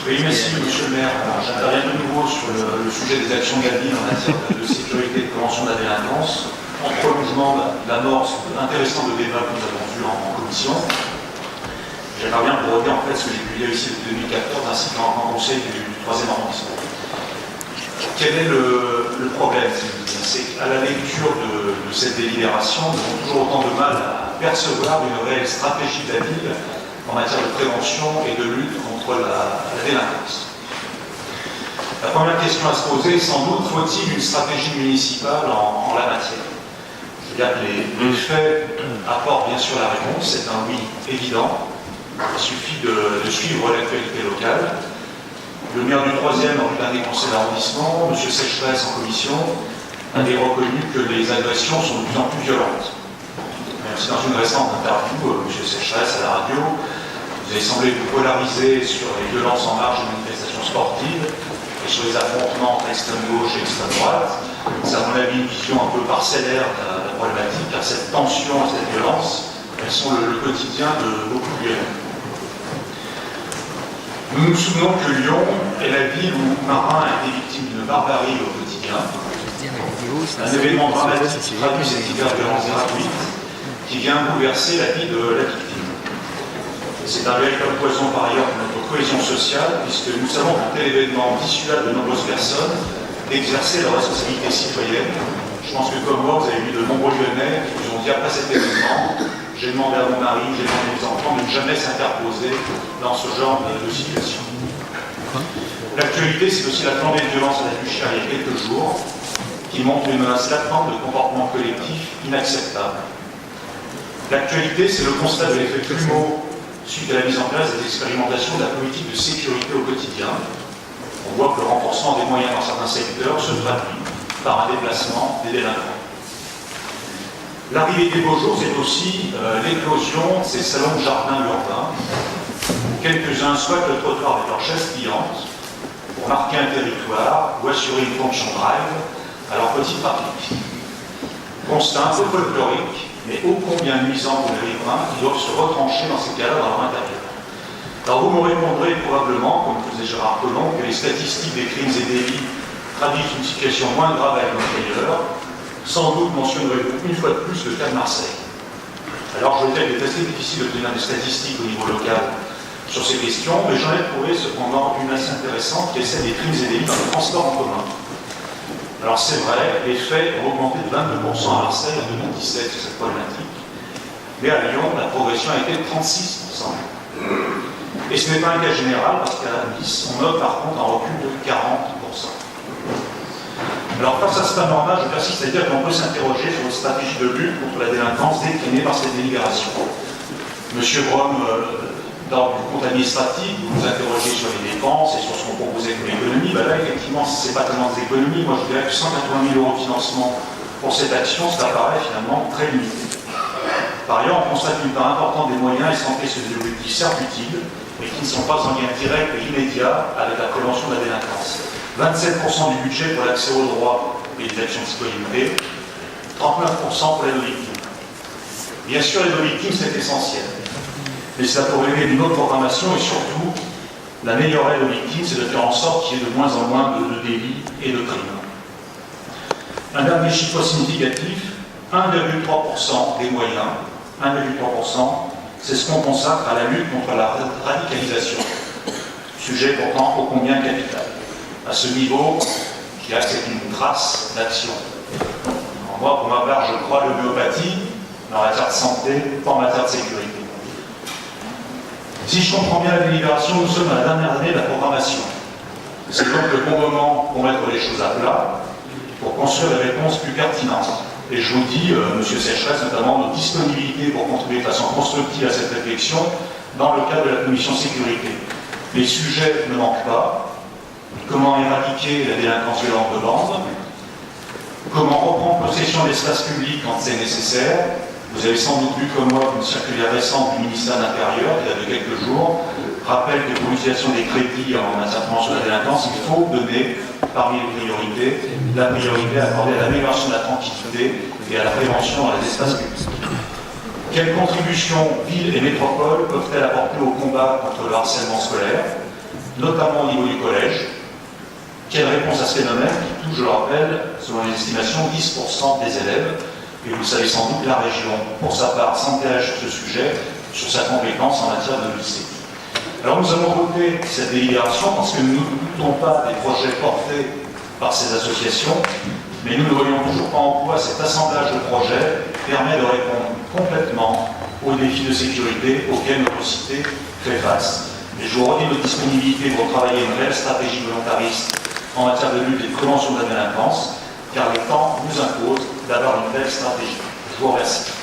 Oui, merci, monsieur le maire. J'interviens de nouveau sur le sujet des actions GADI en matière de sécurité et de prévention de la délinquance, en prolongement d'amorce intéressant de débat que nous avons vu en commission. J'interviens pour redire en fait ce que j'ai publié ici depuis 2014 ainsi qu'en conseil du 3e arrondissement. Quel est le problème? C'est qu'à la lecture de cette délibération, nous avons toujours autant de mal à percevoir une réelle stratégie de la ville en matière de prévention et de lutte contre la délinquance. La première question à se poser est sans doute, faut-il une stratégie municipale en la matière? C'est-à-dire que les faits apportent bien sûr la réponse, c'est un oui évident. Il suffit de suivre l'actualité locale. Le maire du 3e, lors du dernier conseil d'arrondissement, M. Sécheresse en commission, avait reconnu que les agressions sont de plus en plus violentes. Même si dans une récente interview, M. Sécheresse à la radio, vous avez semblé vous polariser sur les violences en marge de manifestations sportives et sur les affrontements entre extrême gauche et extrême droite. C'est à mon avis une vision un peu parcellaire de la problématique, car cette tension et cette violence, elles sont le quotidien de beaucoup de lieux. Nous nous souvenons que Lyon est la ville où Marin a été victime d'une barbarie au quotidien. Un événement dramatique qui traduit cette hyperviolence gratuite qui vient bouleverser la vie de la victime. C'est un véritable poison par ailleurs pour notre cohésion sociale, puisque nous savons qu'un tel événement dissuade de nombreuses personnes d'exercer leur responsabilité citoyenne. Je pense que comme moi, vous avez vu de nombreux Lyonnais qui vous ont dit après cet événement, j'ai demandé à mon mari, j'ai demandé aux enfants de ne jamais s'interposer dans ce genre de situation. L'actualité, c'est aussi la flambée de violence à la Buchère il y a quelques jours, qui montre une menace latente de comportement collectif inacceptable. L'actualité, c'est le constat de l'effet plumeau suite à la mise en place des expérimentations de la politique de sécurité au quotidien. On voit que le renforcement des moyens dans certains secteurs se traduit par un déplacement des délinquants. L'arrivée des beaux jours, c'est aussi l'éclosion de ces salons de jardin urbains, où quelques-uns squattent le trottoir avec leurs chaises pliantes pour marquer un territoire ou assurer une fonction drive à leur petit trafic. Constat un peu folklorique, mais ô combien nuisant pour les riverains qui doivent se retrancher dans ces cas-là dans leur intérieur. Alors vous me répondrez probablement, comme le faisait Gérard Collomb, que les statistiques des crimes et délits traduisent une situation moins grave à l'intérieur. Sans doute mentionnerez-vous une fois de plus le cas de Marseille. Alors je sais qu'il est assez difficile d'obtenir des statistiques au niveau local sur ces questions, mais j'en ai trouvé cependant une assez intéressante qui est celle des crimes et délits dans le transport en commun. Alors c'est vrai, les faits ont augmenté de 22% à Marseille en 2017 sur cette problématique, mais à Lyon, la progression a été de 36%. Et ce n'est pas un cas général, parce qu'à Nice, on note par contre un recul de 40%. Alors face à ce panorama, je persiste à dire qu'on peut s'interroger sur une stratégie de lutte contre la délinquance déclinée par cette délibération. Monsieur Brom, dans le compte administratif, vous vous interrogez sur les dépenses et sur ce qu'on proposait comme économie. Ben là, effectivement, si ce n'est pas tellement des économies, moi je dirais que 180 000 € de financement pour cette action, ça paraît finalement très limité. Par ailleurs, on constate qu'une part importante des moyens est centrée sur des objectifs certes utiles, mais qui ne sont pas en lien direct et immédiat avec la prévention de la délinquance. 27% du budget pour l'accès aux droits et les actions de citoyenneté, 39% pour l'aide aux victimes. Bien sûr, l'aide aux victimes, c'est essentiel. Mais cela peut relever d'une autre programmation et surtout, la meilleure aide aux victimes, c'est de faire en sorte qu'il y ait de moins en moins de délits et de crimes. Un dernier chiffre significatif, 1,3% des moyens, 1,3%, c'est ce qu'on consacre à la lutte contre la radicalisation. Sujet pourtant ô combien capital. À ce niveau, je dirais que c'est une trace d'action. Moi, pour ma part, je crois à l'homéopathie, en matière de santé, pas en matière de sécurité. Si je comprends bien la délibération, nous sommes à la dernière année de la programmation. C'est donc le bon moment pour mettre les choses à plat, pour construire des réponses plus pertinentes. Et je vous dis, Monsieur Sécheresse, notamment notre disponibilité pour contribuer de façon constructive à cette réflexion dans le cadre de la commission sécurité. Les sujets ne manquent pas. Comment éradiquer la délinquance violente de bande, comment reprendre possession de l'espace public quand c'est nécessaire. Vous avez sans doute vu comme moi une circulaire récente du ministère de l'Intérieur, qui date de quelques jours, rappelle que pour l'utilisation des crédits en matière de prévention de la délinquance, il faut donner, parmi les priorités, la priorité accordée à l'amélioration de la tranquillité et à la prévention dans les espaces publics. Quelles contributions villes et métropoles peuvent-elles apporter au combat contre le harcèlement scolaire, notamment au niveau du collège. Quelle réponse à ce phénomène qui touche, je le rappelle, selon les estimations, 10% des élèves. Et vous le savez sans doute, la région, pour sa part, s'engage sur ce sujet, sur sa compétence en matière de lycée. Alors nous avons voté cette délibération parce que nous ne doutons pas des projets portés par ces associations, mais nous ne voyons toujours pas en quoi cet assemblage de projets permet de répondre complètement aux défis de sécurité auxquels notre cité fait face. Et je vous redis notre disponibilité pour travailler une réelle stratégie volontariste en matière de lutte et de prévention de la délinquance, car le temps nous impose d'avoir une telle stratégie. Je vous remercie.